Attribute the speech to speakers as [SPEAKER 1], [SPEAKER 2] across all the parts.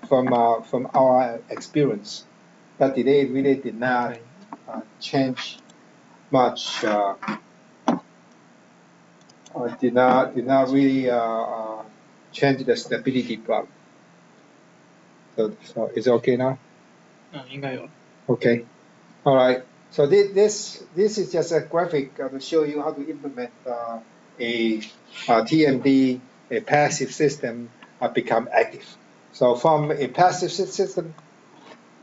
[SPEAKER 1] from our experience. That delay really did not change much. Did not really change the stability problem. So is it okay now?
[SPEAKER 2] 应该有。
[SPEAKER 1] Okay. All right. So this is just a graphic to show you how to implement a TMD, a passive system, become active. So from a passive system,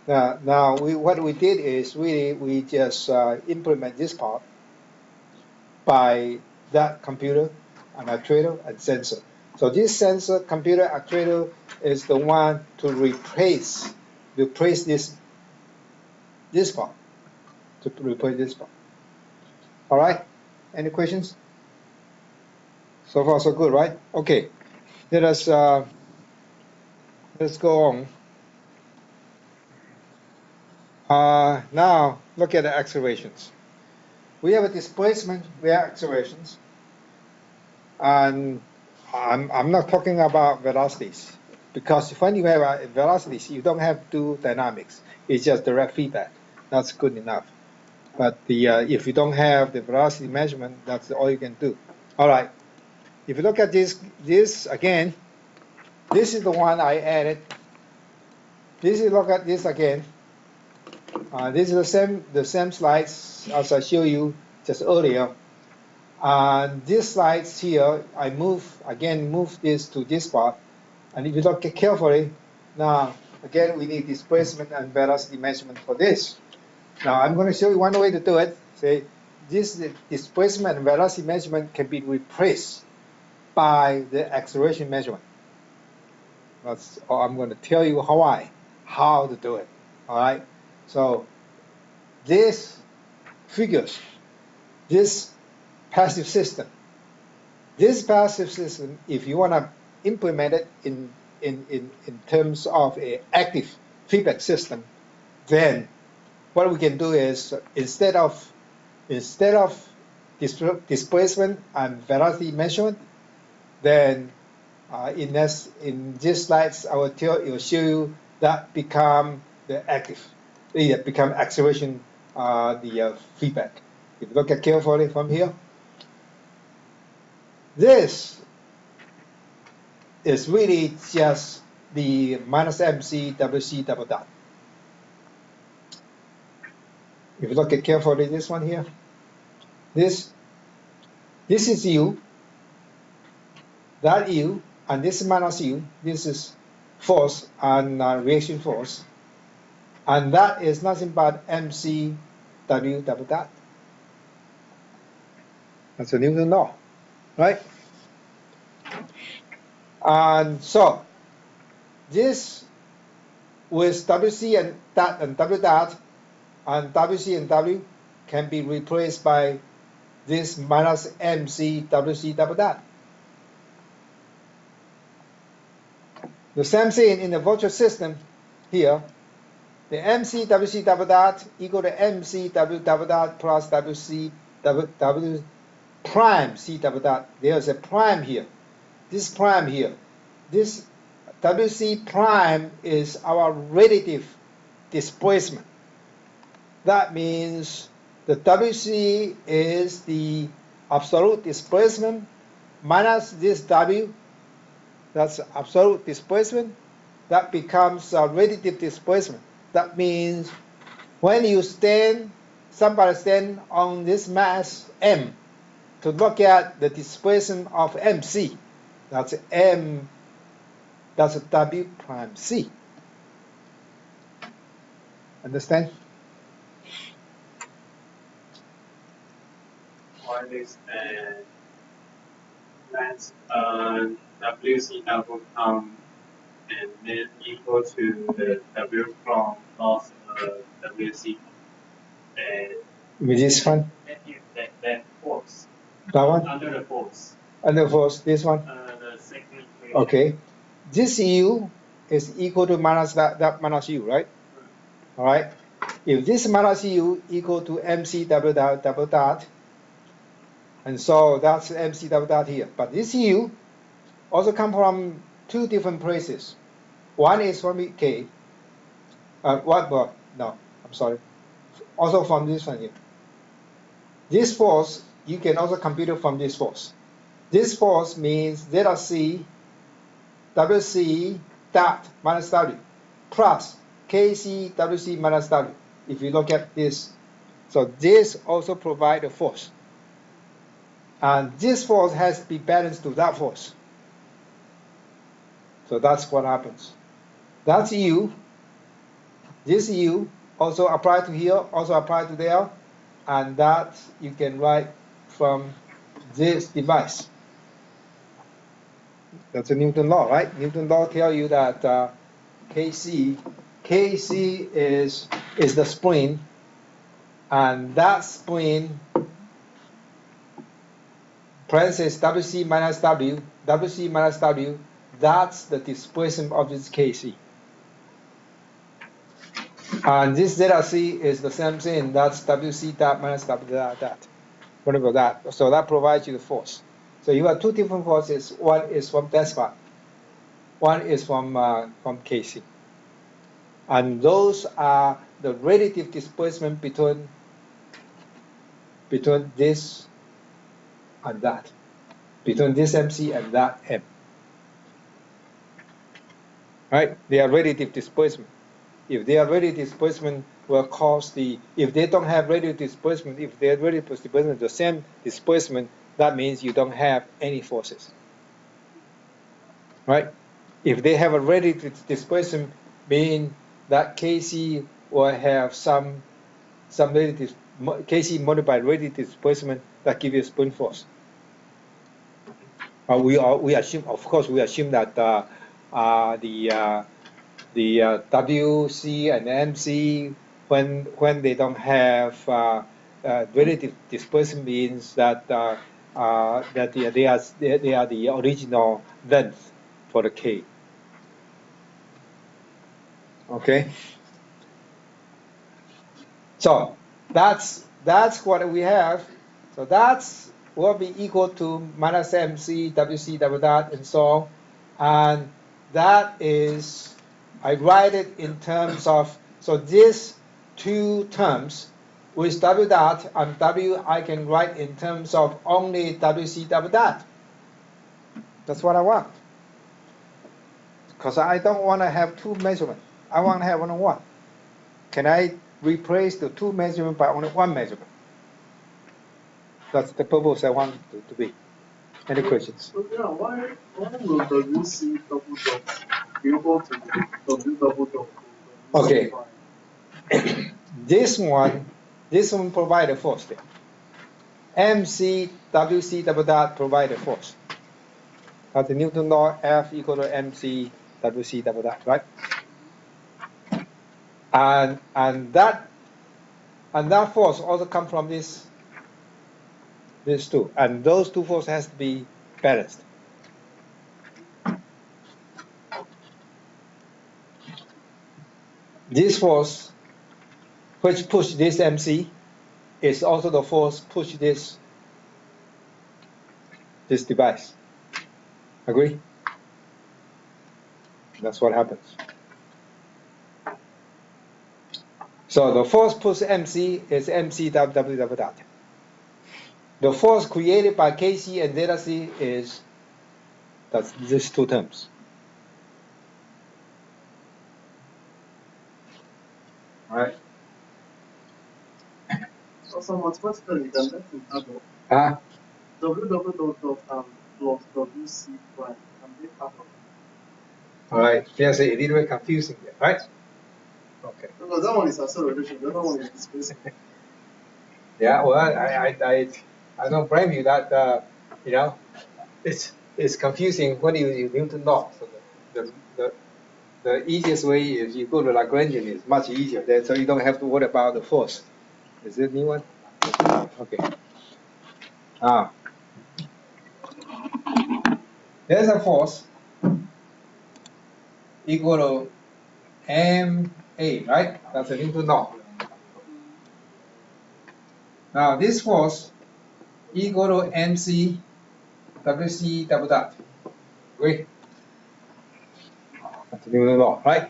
[SPEAKER 1] now what we did is we just implement this part by that computer, an actuator, and sensor. So this sensor, computer, actuator is the one to replace this part. To replace this part. All right. Any questions? So far, so good, right? Okay. Let's go on. Now look at the accelerations. We have a displacement, we have accelerations, and I'm not talking about velocities, because when you have velocities, you don't have to do dynamics. It's just direct feedback. That's good enough. But if you don't have the velocity measurement, that's all you can do. All right. If you look at this again, this is the one I added. Look at this again. This is the same slides as I showed you just earlier. These slides here, I move this to this part. And if you look carefully, now again we need displacement and velocity measurement for this. Now I'm going to show you one way to do it. Say this displacement and velocity measurement can be replaced by the acceleration measurement. I'm going to tell you how to do it. All right. So this figures this passive system. This passive system, if you want to implement it in terms of an active feedback system, then what we can do is instead of displacement and velocity measurement, then in these slides I will show you that become the active, become acceleration, the feedback. If you look at carefully from here, this is really just the minus MC WC double dot. If you look at carefully, this one here, this is U, that U, and this is minus U. This is force and reaction force, and that is nothing but MC W double dot. That's a Newton law, right? And so this with WC and dot and W dot, and WC and W can be replaced by this minus MC WC double dot. The same thing in the virtual system here. The MC WC double dot equal to MC W double dot plus WC W prime C double dot. There's a prime here. This prime here. This WC prime is our relative displacement. That means the WC is the absolute displacement minus this W. That's absolute displacement. That becomes a relative displacement. That means when you somebody stand on this mass M to look at the displacement of MC, that's M, that's a W prime C. Understand?
[SPEAKER 3] What is mass WC double prime and then equal to the W from loss WC.
[SPEAKER 1] With this one?
[SPEAKER 3] That force.
[SPEAKER 1] That one?
[SPEAKER 3] Under the force.
[SPEAKER 1] Under force, this one?
[SPEAKER 3] The second equation.
[SPEAKER 1] Okay. This U is equal to minus that minus U, right? All right. If this minus U equal to MC double dot, and so that's MC double dot here. But this U also come from two different places. One is from K. No, I'm sorry. Also from this one here. This force, you can also compute it from this force. This force means zeta C, WC dot minus W plus KC WC minus W. If you look at this, so this also provides a force. And this force has to be balanced to that force. So that's what happens. That's U. This U also apply to here, also apply to there, and that you can write from this device. That's a Newton law, right? Newton law tell you that Kc is the spring, and that spring parenthesis Wc minus W, Wc minus W, that's the displacement of this Kc. And this zeta C is the same thing, that's Wc dot minus W dot, whatever that. So that provides you the force. So you have two different forces. One is from that spot, one is from Kc. And those are the relative displacement between this and that, between this MC and that M. Right? They are relative displacement. If they are relative displacement, will cause if they don't have relative displacement, if they are relative displacement, the same displacement, that means you don't have any forces. Right? If they have a relative displacement, meaning that Kc will have some relative Kc multiplied relative displacement that gives you a spring force. We assume, of course, that the WC and MC, when they don't have relative displacement, means that they are the original length for the K. Okay. So that's what we have. So that's will be equal to minus MC WC double dot and so on, and that is, I write it in terms of, so these two terms with W dot and W I can write in terms of only WC double dot. That's what I want. Because I don't want to have two measurements. I want to have only one. Can I replace the two measurements by only one measurement? That's the purpose I want it to be. Any questions?
[SPEAKER 2] So yeah, why will WC double dot be equal to W double dot?
[SPEAKER 1] Okay. This one provide a force there. MC WC double dot provide a force. That's the Newton law, F equal to MC WC double dot, right? And that force also come from these two, and those two forces has to be balanced. This force, which push this MC, is also the force push this device. Agree? That's what happens. So the force push MC is MC W double dot. The force created by Kc and zeta C that's these two terms. All right.
[SPEAKER 2] So mathematically, then that will add up. W double dot plus WC prime can be add up.
[SPEAKER 1] All right. Yes, a little bit confusing there, right? Okay.
[SPEAKER 2] Because that one is acceleration, the other one is displacement.
[SPEAKER 1] Yeah. Well, I don't blame you that it's confusing when you use Newton law. So the easiest way is you go to Lagrangian. It's much easier then, so you don't have to worry about the force. Is it new one? Okay. There's a force equal to MA, right? That's a Newton law. Now this force equal to MC WC double dot. Agree? That's Newton's law, right?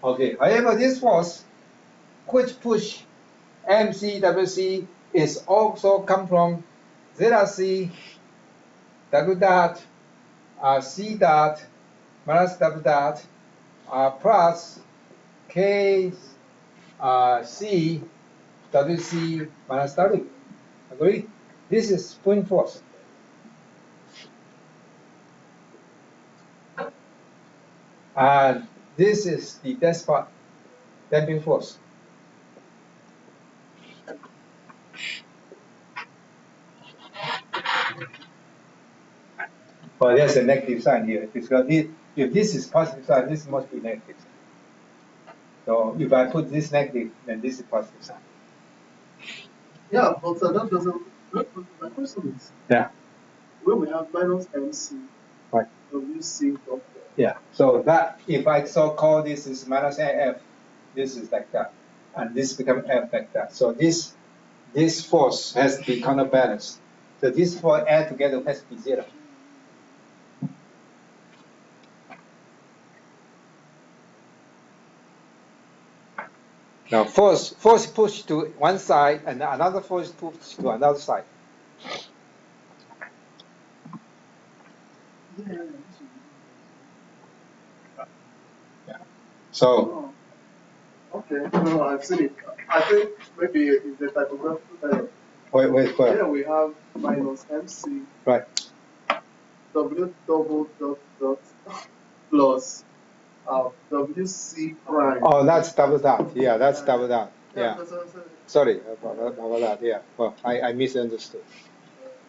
[SPEAKER 1] Okay, however, this force, which push MCWC, is also come from zeta C W dot C dot minus W dot plus K C WC minus W. Agree? This is spring force. And this is the despot damping force. But there's a negative sign here because if this is positive sign, this must be negative. So if I put this negative, then this is positive sign.
[SPEAKER 2] Yeah, but that doesn't. My question is.
[SPEAKER 1] Yeah.
[SPEAKER 2] When we have minus MC.
[SPEAKER 1] Right.
[SPEAKER 2] WC.
[SPEAKER 1] Yeah. So that if I so call this is minus AF, this is like that, and this becomes F like that. So this force has to be counterbalanced. So this force add together has to be 0. Now force push to one side and another force push to another side. Yeah. So.
[SPEAKER 2] Okay, no, I've seen it. I think maybe it's the typographical error.
[SPEAKER 1] Wait.
[SPEAKER 2] Here we have minus MC.
[SPEAKER 1] Right.
[SPEAKER 2] W double dot plus WC prime.
[SPEAKER 1] Oh, that's double dot. Yeah, that's double dot. Yeah. Sorry about that. Yeah. Well, I misunderstood.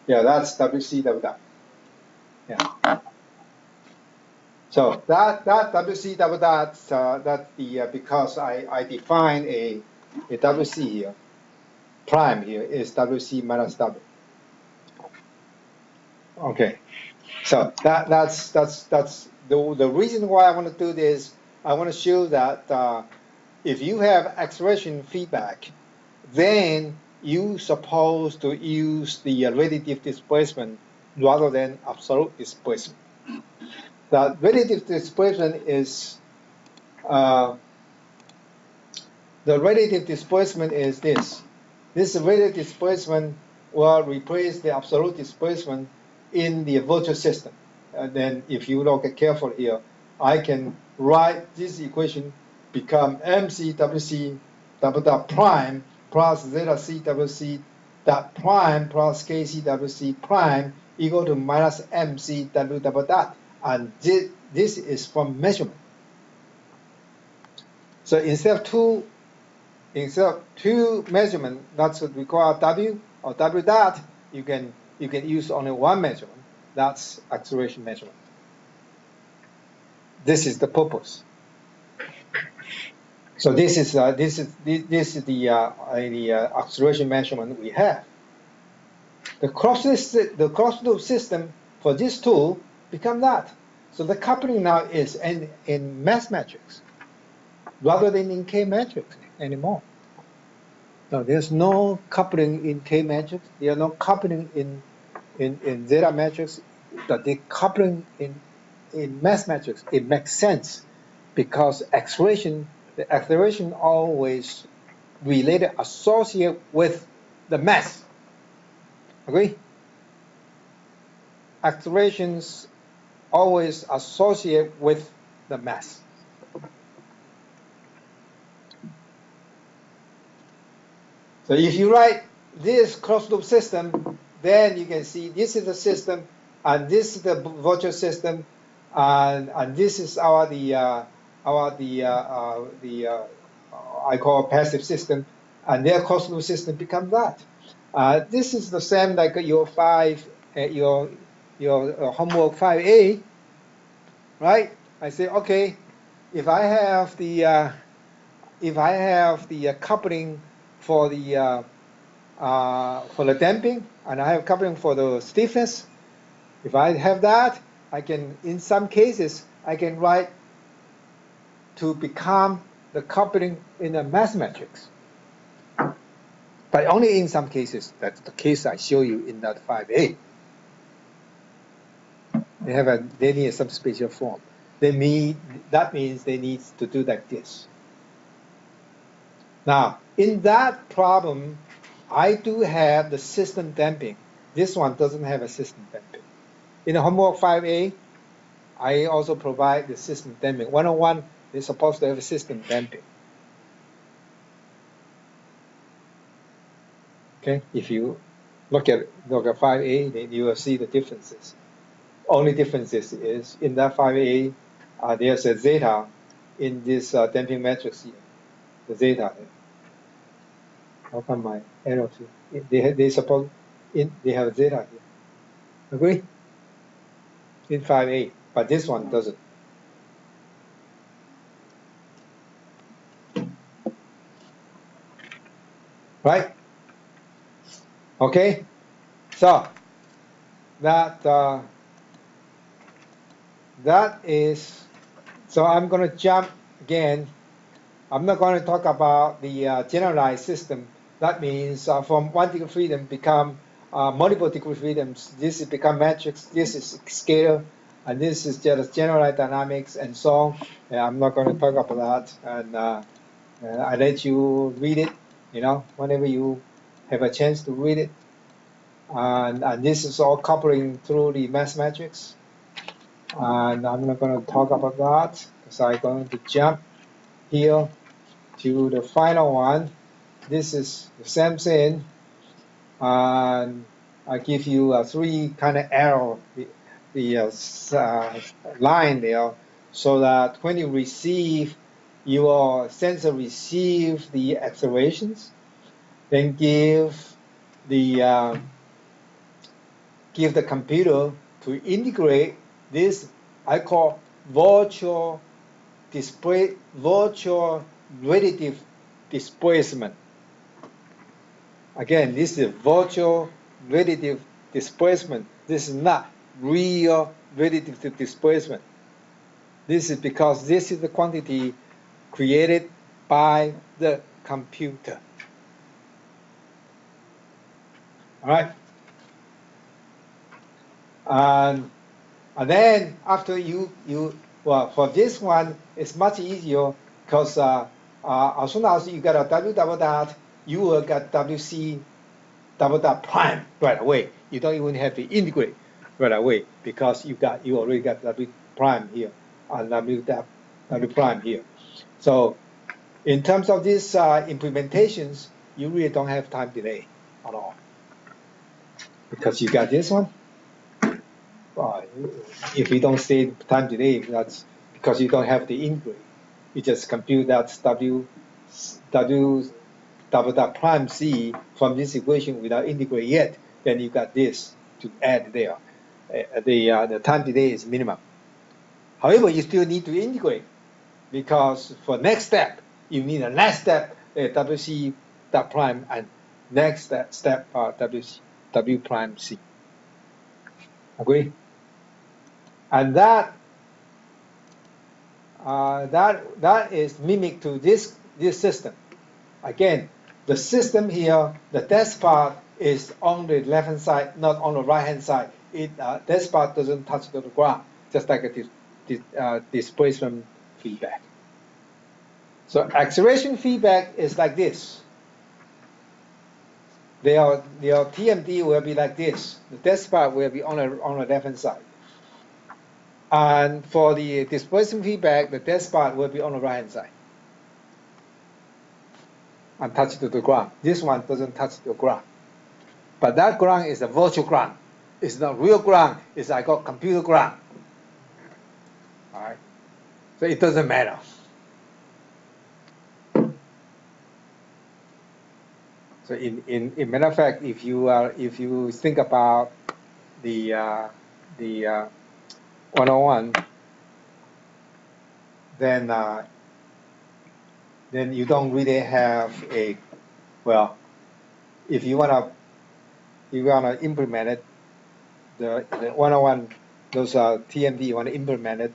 [SPEAKER 1] Yeah, that's WC double dot. Yeah. So that WC double dot, that's the because I define a WC here, prime here is WC minus W. Okay. So that's the reason why I want to do this. I want to show that if you have acceleration feedback, then you supposed to use the radiative displacement rather than absolute displacement. The radiative displacement is this. This radiative displacement will replace the absolute displacement in the virtual system. And then if you look carefully here, I can write this equation become MCWC double dot prime plus zeta CWC dot prime plus KCWC prime equal to minus MCW double dot. And this is from measurement. So instead of two measurement that would require W or W dot, you can use only one measurement. That's acceleration measurement. This is the purpose. So this is the acceleration measurement we have. The closed loop system for this tool become that. So the coupling now is in mass matrix rather than in K matrix anymore. No, there's no coupling in K matrix. There's no coupling in zeta matrix. But the coupling in mass matrix, it makes sense because the acceleration always related, associated with the mass. Agree? Accelerations always associate with the mass. So if you write this closed loop system, then you can see this is the system, and this is the virtual system, and this is I call passive system, and their closed loop system becomes that. This is the same like your homework 5A, right? I say, okay, if I have the coupling for the damping, and I have coupling for the stiffness, if I have that, I can, in some cases, I can write to become the coupling in a mass matrix. But only in some cases. That's the case I show you in that 5A. They need some special form. that means they need to do like this. Now, in that problem, I do have the system damping. This one doesn't have a system damping. In the homework 5A, I also provide the system damping. 101 is supposed to have a system damping. Okay, if you look at 5A, then you will see the differences. Only differences is in that 5A, there's a zeta in this damping matrix here. The zeta. How come my arrow? They have zeta here. Agree? In 5A, but this one doesn't. Right? Okay. So that is. So I'm going to jump again. I'm not going to talk about the generalized system. That means from 1 degree freedom become multiple degree freedoms. This is become matrix. This is scalar, and this is just generalized dynamics and so on. I'm not going to talk about that, and I let you read it. You know, whenever you have a chance to read it, and this is all coupling through the mass matrix. And I'm not going to talk about that because I'm going to jump here to the final one. This is the same thing, and I give you 3 kind of arrow, the line there, so that when you receive, your sensor receive the accelerations, then give the computer to integrate this. I call virtual radiative displacement. Again, this is virtual radiative displacement. This is not real radiative displacement. This is because this is the quantity created by the computer. All right. And then after well, for this one, it's much easier because as soon as you get a W double dot, you will get WC double dot prime right away. You don't even have to integrate right away because you already got W prime here and W prime here. So in terms of these implementations, you really don't have time delay at all because you got this one. If you don't say time delay, that's because you don't have the integrate. You just compute that W double dot prime C from this equation without integrate yet. Then you got this to add there. The time delay is minimum. However, you still need to integrate because for next step, you need a last step WC dot prime and next step W prime C. Agree? And that is mimic to this system. Again, the system here, the test part is on the left hand side, not on the right hand side. This part doesn't touch the ground, just like a displacement feedback. So acceleration feedback is like this. Their TMD will be like this. The test part will be on the left hand side. And for the displacement feedback, the test part will be on the right hand side and touch to the ground. This one doesn't touch the ground. But that ground is a virtual ground. It's not real ground. It's I got computer ground. All right. So it doesn't matter. So in matter of fact, if you think about the 101, then you don't really have a, well, if you wanna implement it, the 101, those TMD, you wanna implement it,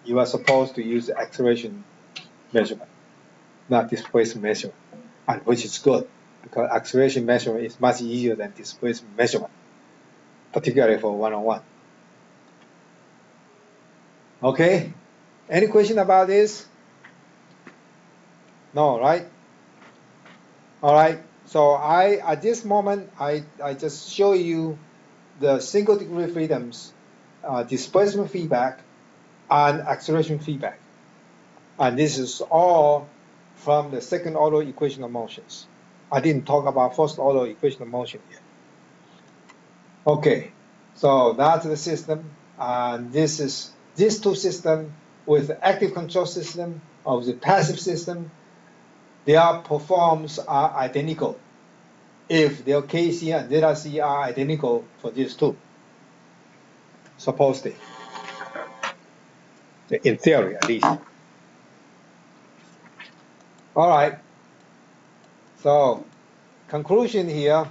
[SPEAKER 1] you are supposed to use acceleration measurement, not displacement measurement, and which is good because acceleration measurement is much easier than displacement measurement, particularly for 101. Okay, any question about this? No, right? All right, so at this moment, I just show you the single degree freedoms, displacement feedback, and acceleration feedback. And this is all from the second order equation of motions. I didn't talk about first order equation of motion yet. Okay, so that's the system. And this is these two systems with the active control system of the passive system. Their performance are identical if their Kc and delta C are identical for these two. Supposedly, in theory at least. All right. So conclusion here,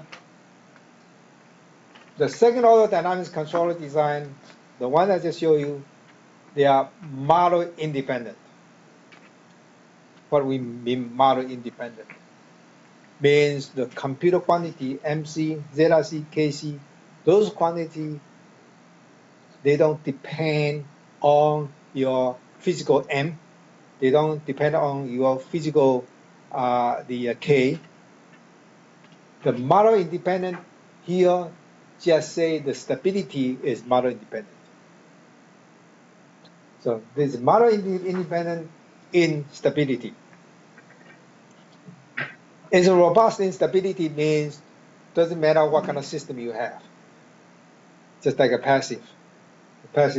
[SPEAKER 1] the second order dynamics controller design, the one I just showed you, they are model independent. What we mean model independent means the computer quantity MC, zeta C, Kc, those quantity, they don't depend on your physical M. They don't depend on your physical the K. The model independent here just say the stability is model independent. So this model independent in stability. It's a robust instability means doesn't matter what kind of system you have. Just like a passive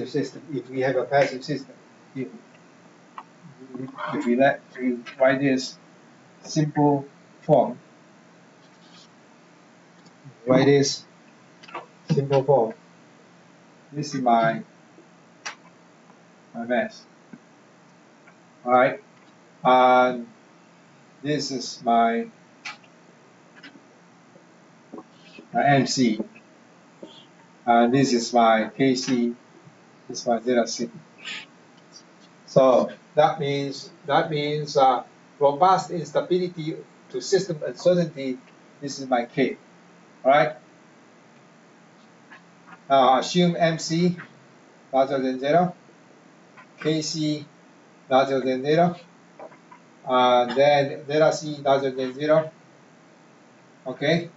[SPEAKER 1] system. If we have a passive system, if we write this simple form, this is my mass. All right, and this is my MC, and this is my Kc, this is my zeta C. So that means robust instability to system uncertainty. This is my K. All right. Now assume MC larger than 0, Kc larger than 0, and then delta C larger than 0. Okay.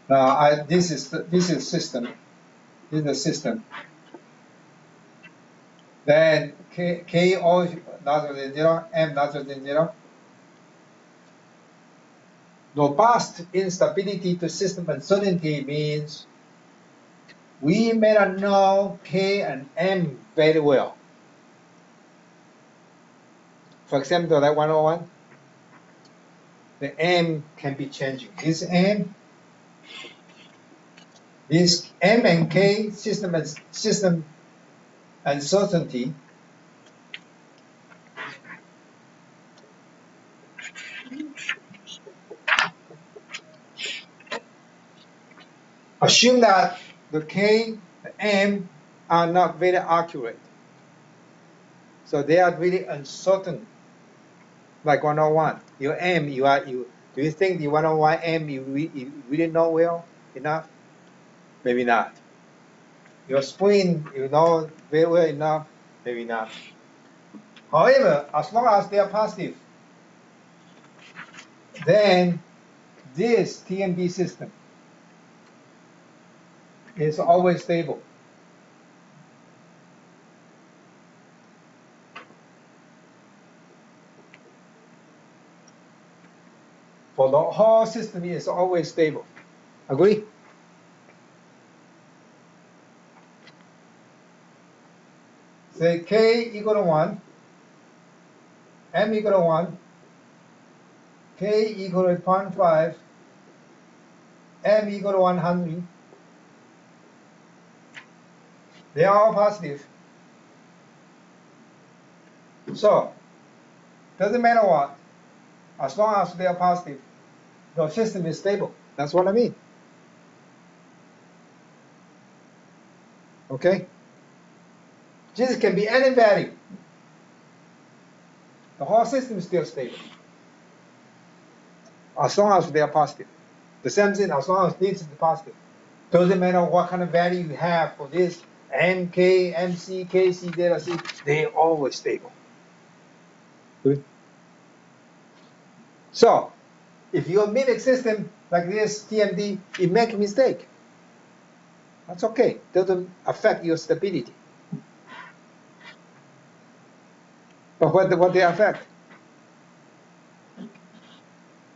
[SPEAKER 1] Now this is system. This is the system. Then K all larger than 0, M larger than 0. Robust instability to system uncertainty means we may not know K and M very well. For example, like 101, the M can be changing. This M and K system uncertainty assume that the K, the M are not very accurate. So they are really uncertain. Like 101, your M, do you think the 101 M you really know well enough? Maybe not. Your spleen, you know very well enough? Maybe not. However, as long as they are positive, then this TMD system is always stable. For the whole system, is always stable. Agree? Say K equal to 1, M equal to 1, K equal to 0.5, M equal to 100. They are all positive. So, doesn't matter what, as long as they are positive, the system is stable. That's what I mean. Okay? This can be any value. The whole system is still stable. As long as they are positive. The same thing, as long as this is positive. Doesn't matter what kind of value you have for this MK, MC, KC, delta C, they're always stable. Good. So, if your mimic system like this, TMD, it makes a mistake. That's okay. Doesn't affect your stability. But what they affect?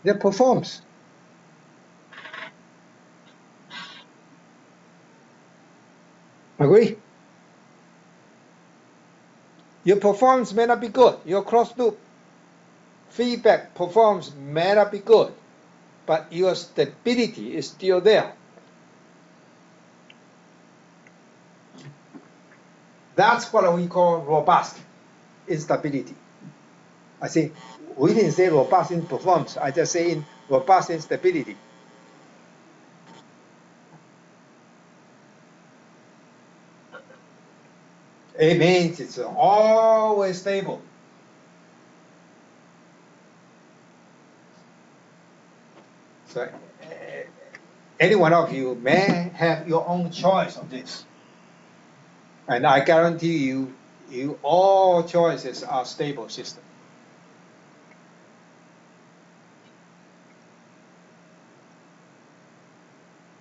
[SPEAKER 1] Their performance. Agree? Your performance may not be good. Your cross loop feedback performance may not be good, but your stability is still there. That's what we call robust instability. I say, we didn't say robust in performance, I just say in robust in stability. It means it's always stable. So any one of you may have your own choice of this. And I guarantee you, all choices are stable system.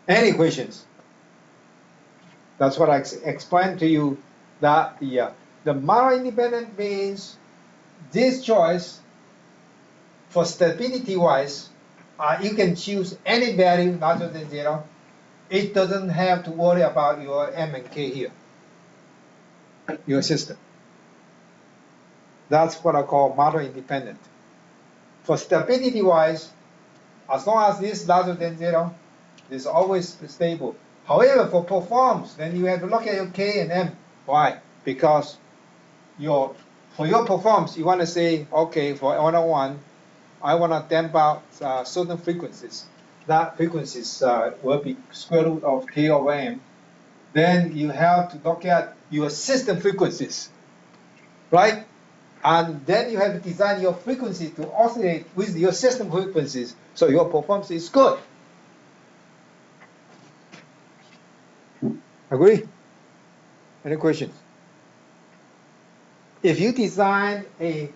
[SPEAKER 1] Any questions? That's what I explained to you, that the model independent means this choice for stability wise, you can choose any value larger than 0. It doesn't have to worry about your M and K here, your system. That's what I call model independent. For stability wise, as long as this is larger than 0, it's always stable. However, for performance, then you have to look at your K and M. Why? Because for your performance, you want to say, okay, for 101, I want to damp out certain frequencies. That frequencies will be square root of K over M. Then you have to look at your system frequencies, right? And then you have to design your frequency to oscillate with your system frequencies, so your performance is good. Agree? Any questions? If you design a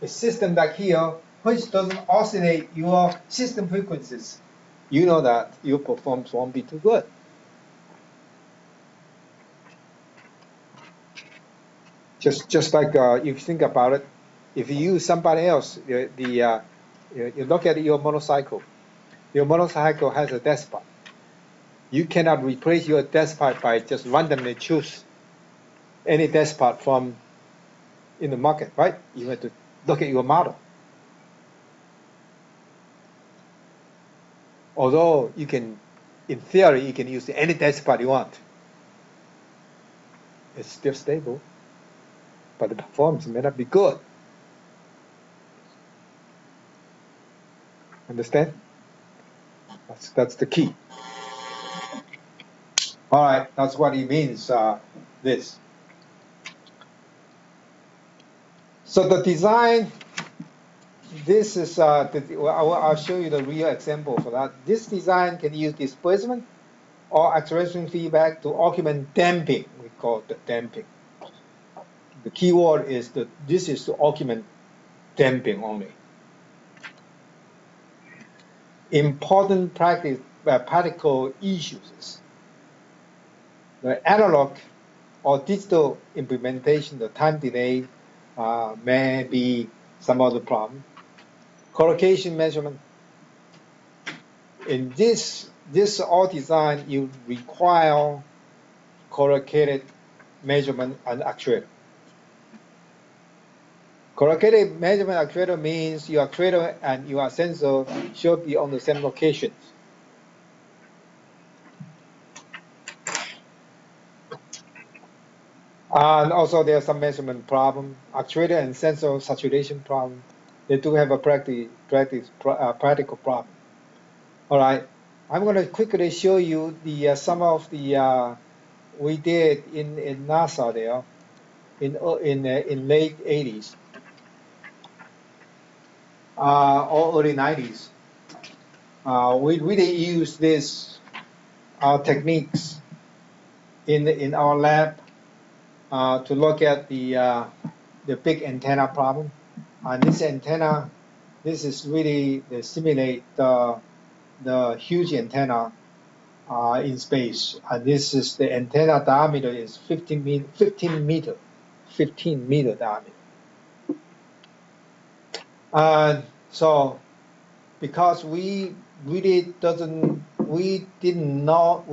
[SPEAKER 1] system like here, which doesn't oscillate your system frequencies, you know that your performance won't be too good. Just like if you think about it, if you use somebody else, you look at your motorcycle. Your motorcycle has a despot. You cannot replace your despot by just randomly choose any despot from in the market, right? You have to look at your model. Although you can, in theory, you can use any despot you want. It's still stable, but the performance may not be good. Understand? That's the key. All right, that's what he means, this. So the design, this is, I'll show you the real example for that. This design can use displacement or acceleration feedback to augment damping. We call it damping. The key word is that this is to augment damping only. Important practical issues. The analog or digital implementation, the time delay may be some other problem. Collocation measurement. In this all design, you require collocated measurement and actuator. Collocated measurement actuator means your actuator and your sensor should be on the same locations. And also there's some measurement problem. Actuator and sensor saturation problem. They do have a practical problem. All right, I'm going to quickly show you the some of the we did in NASA there in late 80s or early 90s. We really use these techniques in our lab to look at the big antenna problem. And this antenna, this is really to simulate the huge antenna in space. And this is the antenna diameter is 15 meter diameter. And so, because we did not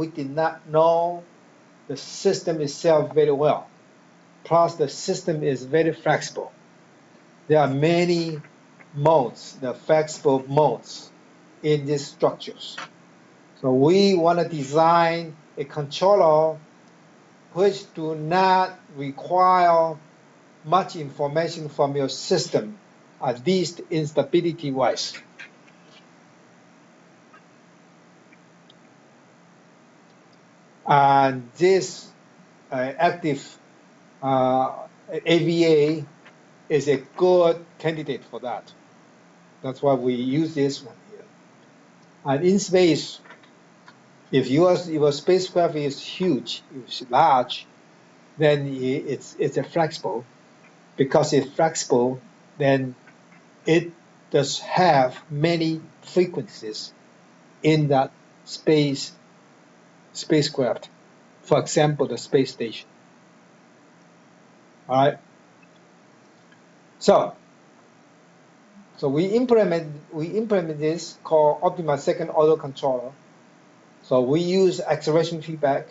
[SPEAKER 1] know the system itself very well. Plus, the system is very flexible. There are many modes, the flexible modes in these structures. So we want to design a controller which do not require much information from your system, at least instability-wise. And this active AVA is a good candidate for that. That's why we use this one here. And in space, if your spacecraft is huge, it's large, then it's a flexible. Because it's flexible, then it does have many frequencies in that spacecraft. For example, the space station. All right. So we implement this called optimal second order controller. So we use acceleration feedback,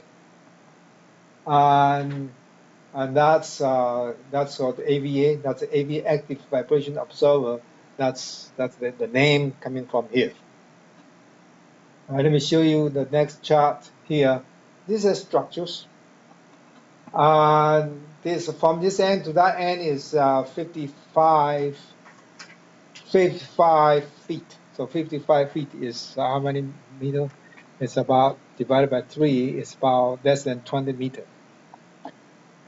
[SPEAKER 1] and that's called AVA. That's the AVA active vibration observer. That's the name coming from here. All right, let me show you the next chart here. These are structures. This from this end to that end is 55 feet. So 55 feet is how many meters? It's about divided by 3. It's about less than 20 meters.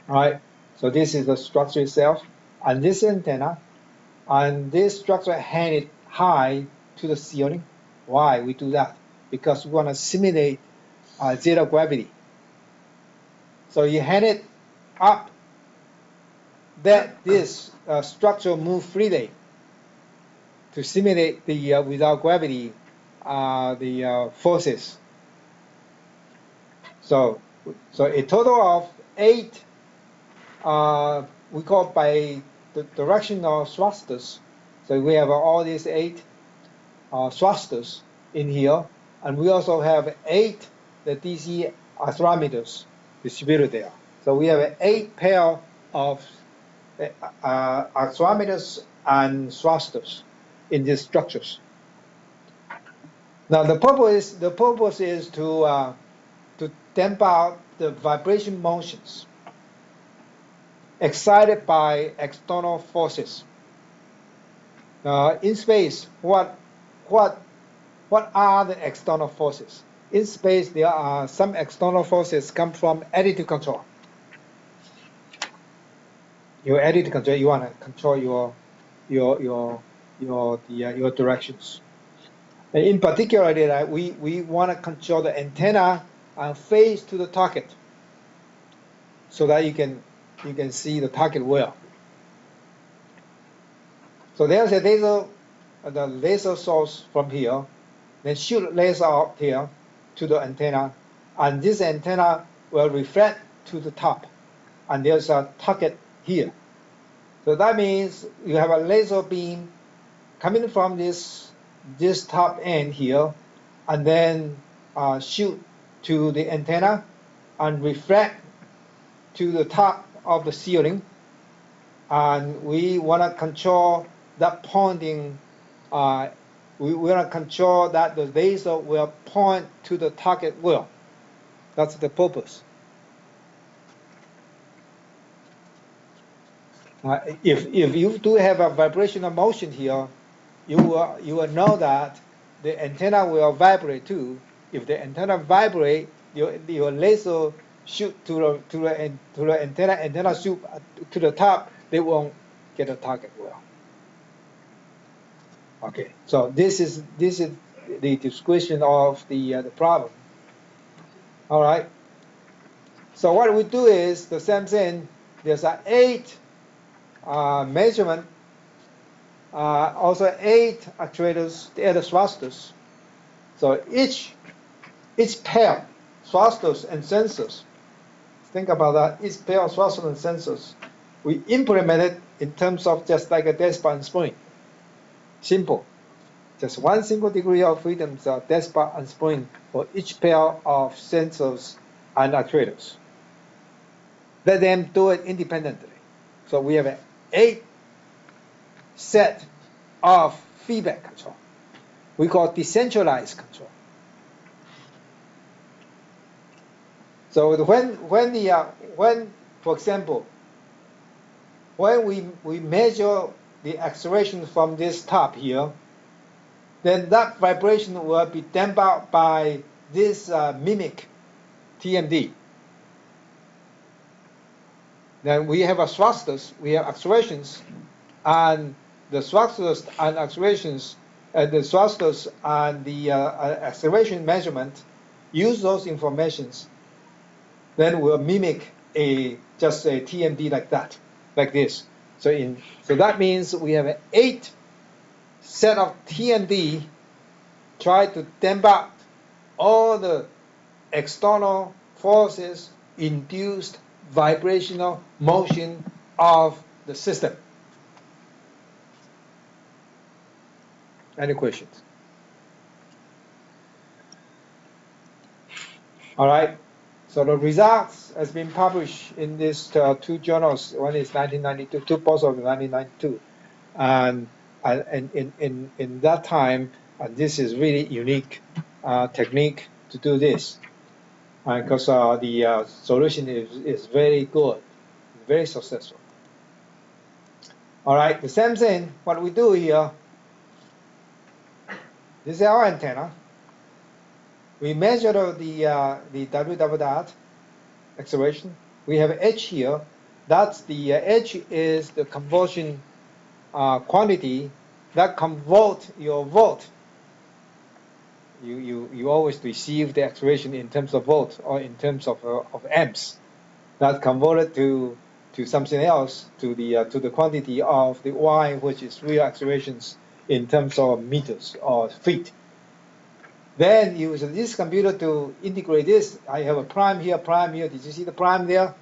[SPEAKER 1] All right. So this is the structure itself, and this antenna, and this structure hang it high to the ceiling. Why we do that? Because we want to simulate zero gravity. So you hang it up, that this structure move freely to simulate the without gravity the forces. So a total of 8 we call by the directional thrusters. So we have all these 8 thrusters in here, and we also have 8 the DC accelerometers distributed there. So we have 8 pair of accelerometers and thrusters in these structures. Now the purpose is to damp out the vibration motions excited by external forces. In space, what are the external forces? In space, there are some external forces come from additive control. Your additive control, you want to control your directions. And in particular, we want to control the antenna and face to the target, so that you can see the target well. So there's a laser, the laser source from here, then shoot laser out here to the antenna, and this antenna will reflect to the top, and there's a target here. So that means you have a laser beam coming from this top end here, and then shoot to the antenna and reflect to the top of the ceiling, and we want to control that pointing. We want to control that the laser will point to the target well. That's the purpose. If you do have a vibrational motion here, you will know that the antenna will vibrate too. If the antenna vibrate, your laser shoot to the antenna shoot to the top, they won't get a target well. Okay, so this is the description of the problem. All right. So what we do is the same thing. there's 8 measurement, also 8 actuators, the other thrusters. So each pair, thrusters and sensors, think about that, each pair of thrusters and sensors, we implement it in terms of just like a despot and spring. Simple. Just one single degree of freedom, so despot and spring for each pair of sensors and actuators. Let them do it independently. So we have an 8 set of feedback control. We call decentralized control. So when for example, when we measure the acceleration from this top here, then that vibration will be damped out by this mimic TMD. Then we have thrusters, we have accelerations, and the thrusters and accelerations, the thrusters and the acceleration measurement use those informations. Then we'll mimic just a TMD like that, like this. So that means we have an 8 set of TMD try to damp out all the external forces induced vibrational motion of the system. Any questions? All right. So the results has been published in these 2 journals. One is 1992, 2 postdocs in 1992, and in that time, this is really unique technique to do this, because the solution is very good, very successful. All right, the same thing. What we do here. This is our antenna. We measure the W dot acceleration. We have H here. That's the H is the conversion quantity that convert your volt. You always receive the acceleration in terms of volt or in terms of amps. That converted to something else, to the quantity of the Y, which is real accelerations in terms of meters or feet. Then use this computer to integrate this. I have a prime here, prime here. Did you see the prime there?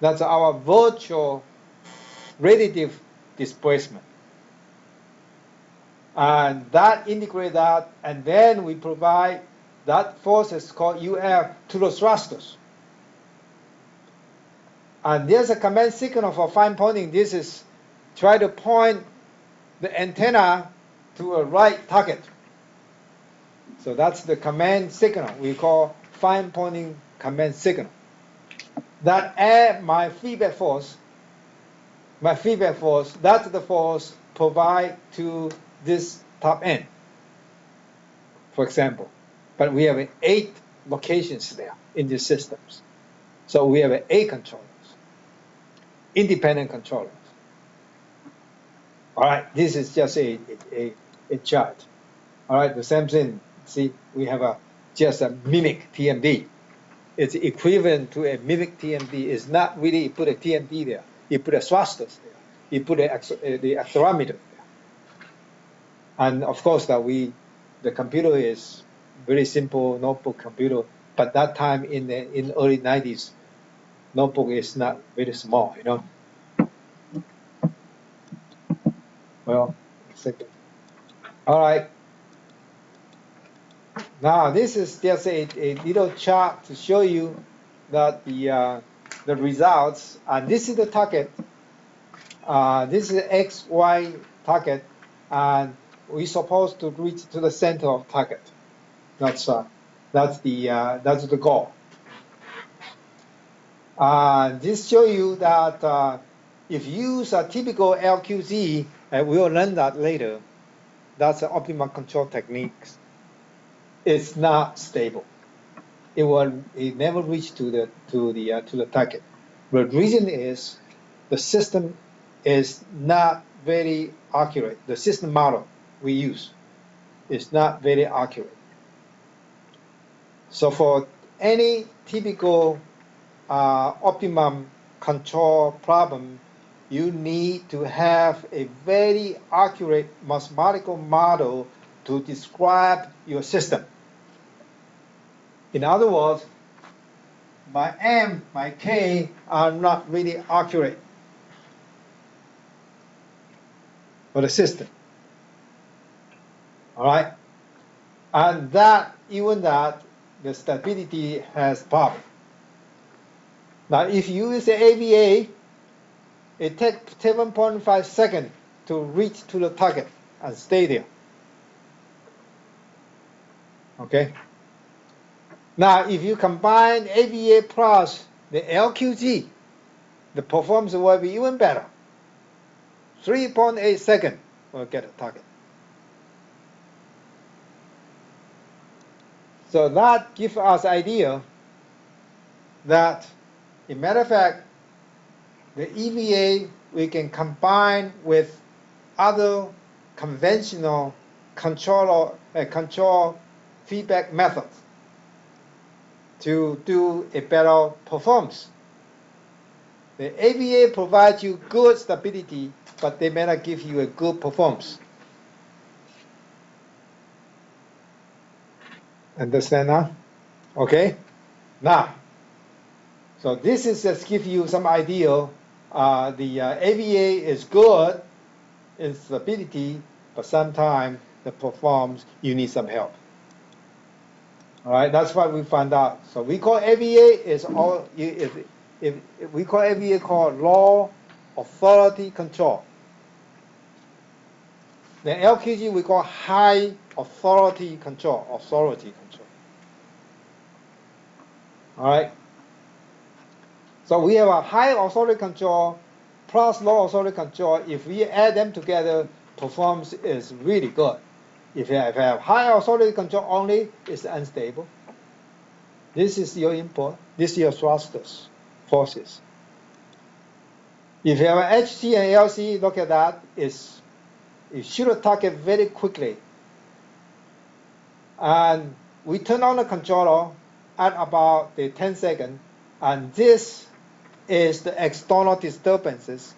[SPEAKER 1] That's our virtual radiative displacement. And that integrate that, and then we provide that force is called UF to the thrusters. And there's a command signal for fine pointing. This is try to point the antenna to a right target. So that's the command signal we call fine pointing command signal. That add my feedback force, that's the force provide to this top end, for example. But we have 8 locations there in these systems. So we have 8 controllers, independent controllers. All right, this is just a chart. All right, the same thing. See, we have just a mimic TMD. It's equivalent to a mimic TMD. It's not really you put a TMD there. You put a thrusters there. You put the accelerometer there. And of course, the computer is very simple notebook computer. But that time in the early 90s, notebook is not very small, you know. Well, a second. All right. Now this is just a little chart to show you that the results. And this is the target. This is the XY target, and we're supposed to reach to the center of target. That's the goal. This shows you that if you use a typical LQZ, and we'll learn that later, that's an optimal control techniques. It's not stable. It never reach to the target. The reason is the system is not very accurate. The system model we use is not very accurate. So for any typical optimum control problem, you need to have a very accurate mathematical model to describe your system. In other words, my M, my K are not really accurate for the system. All right? And even that, the stability has problem. Now, if you use the AVA, it takes 7.5 seconds to reach to the target and stay there. Okay? Now, if you combine AVA plus the LQG, the performance will be even better. 3.8 seconds will get a target. So that gives us idea that, in matter of fact, the EVA we can combine with other conventional control feedback methods to do a better performance. The AVA provides you good stability, but they may not give you a good performance. Understand now? Okay? Now, so this is just give you some idea. The AVA is good in stability, but sometimes the performance, you need some help. All right, that's what we found out. So we call AVA is all, if we call AVA called law authority control. The LQG we call high authority control, All right. So we have a high authority control plus low authority control. If we add them together, performance is really good. If you have high authority control only, it's unstable. This is your input. This is your thrusters, forces. If you have an HT and LC, look at that. You shoot a target very quickly. And we turn on the controller at about the 10 seconds, and this is the external disturbances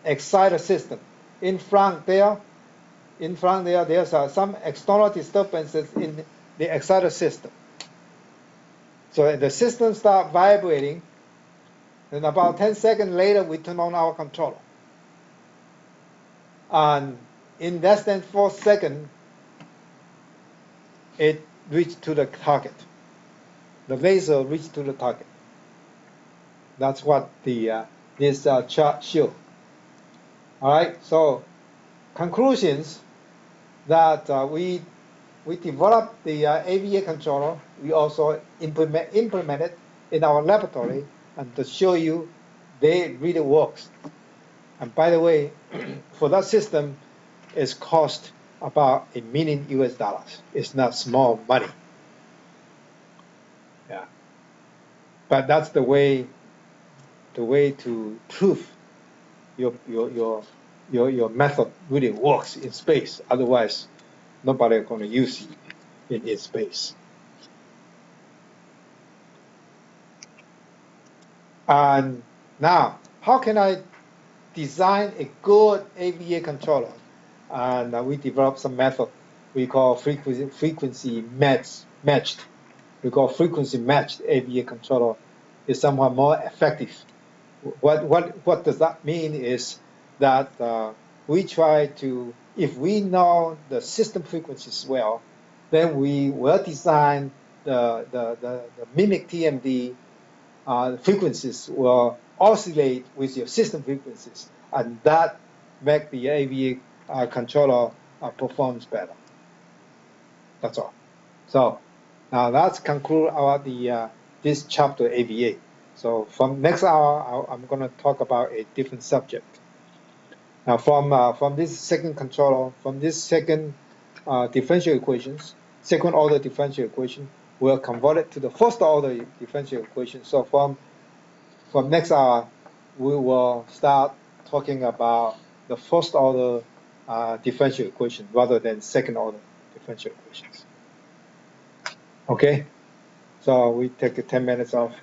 [SPEAKER 1] excite the system. In front there, there's some external disturbances in the exciter system. So the system starts vibrating, and about 10 seconds later, we turn on our controller. And in less than 4 seconds, it reached to the target. The laser reached to the target. That's what this chart shows. All right, so conclusions that we developed the AVA controller. We also implement it in our laboratory, and to show you they really works. And by the way, for that system, it's cost about $1 million US. It's not small money. Yeah, but that's the way to prove your method really works in space. Otherwise, nobody is going to use it in space. And now, how can I design a good AVA controller? And we developed some method we call frequency matched. We call frequency matched AVA controller is somewhat more effective. What does that mean is that we try to, if we know the system frequencies well, then we will design the mimic TMD frequencies will oscillate with your system frequencies, and that make the AVA controller performs better. That's all. So now let's conclude our this chapter AVA. So from next hour, I'm going to talk about a different subject. Now from this second controller, from this second differential equations, second order differential equation, we'll convert it to the first order differential equation. So from next hour, we will start talking about the first order differential equation rather than second order differential equations. Okay, so we take 10 minutes off.